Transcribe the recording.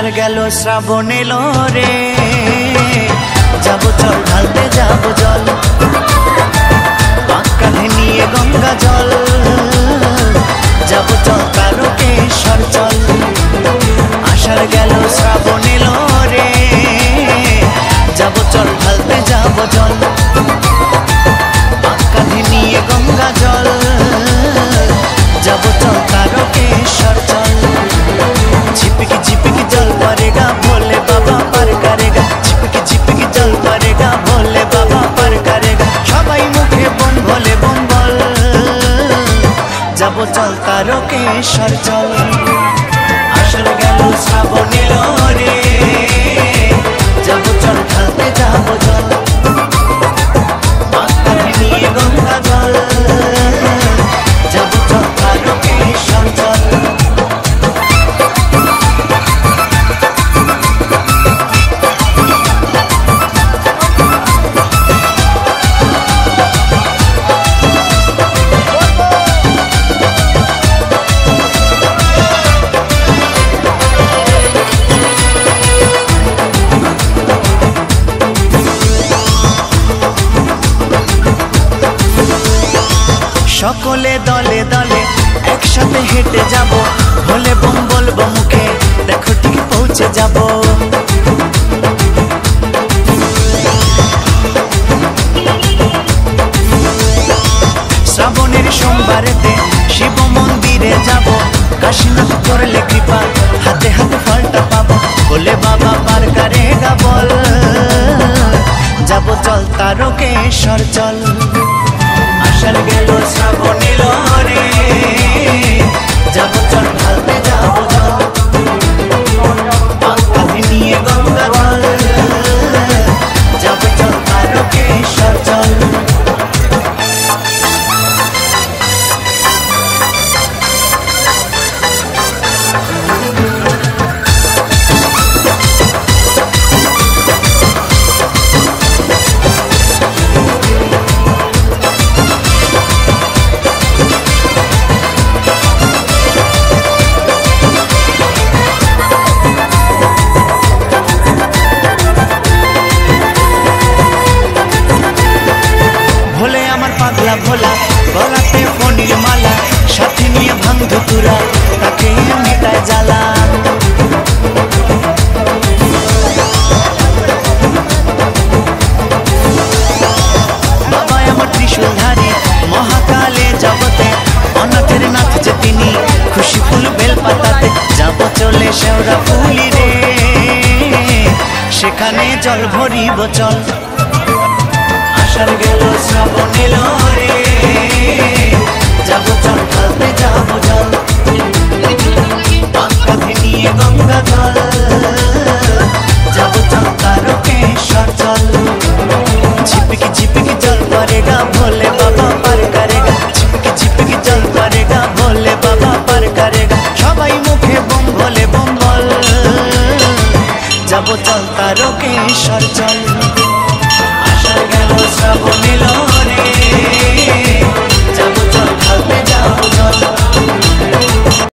আষাঢ় গেল শ্রাবণ এলো রে, যাবো চল ঢালতে যাবো জল, কাঁধে নিয়ে গঙ্গা জল, যাবো চল তারকেশ্বর চল। আষাঢ় গেল শ্রাবণ এলো রে, যাবো চল ঢালতে যাবো জল, কাঁধে নিয়ে গঙ্গা জল, যাবো চল তারকেশ্বর চল। झिपकी झिपकी जल पड़ेगा भोले बाबा पर करेगा, झिपकी झिपकी जल पड़ेगा भोले बाबा पर करेगा, सबाई मुखे बम भोले बम बल, जाबो चल तारकेश्वर चल। आषाढ़ गेल श्राबण एलो रे, जाबो चल ढालते जाबो जल, काँधे निये गंगा जल, जाबो चल तारकेश्वर चल। সকলে দলে দলে একসাথে হেঁটে যাব, ভোলে বম বলবো মুখে, দেখো ঠিক পৌঁছে যাব। শ্রাবণের সোমবারেতে শিব মন্দিরে যাব, কাশীনাথ করলে কৃপা, হাতে হাতে ফলটা পাবো, বলে বাবা পার করেগা বল, যাবো চল তারকেশ্বর চল। আষাঢ় গেল শ্রাবণ এলো রে, যাবো চল ঢালতে যাবো জল, কাঁধে নিয়ে গঙ্গা জল, যাবো চল তারকেশ্বর চল। পাগলা ভোলা গলাতে ফণির মালা, সাথে নিয়ে ভাঙ ধতুরা, তাকে মেটায় জ্বালা। বাবা আমার ত্রিশূলধারী মহাকালে জগতে, অনাথের নাথ যে তিনি, খুশি ফুল বেল পাতাতে, যাবো চলে শেওড়া ফুলি রে, সেখানে জল ভরিব চল। আষাঢ় গেল শ্রাবণ এলো রে,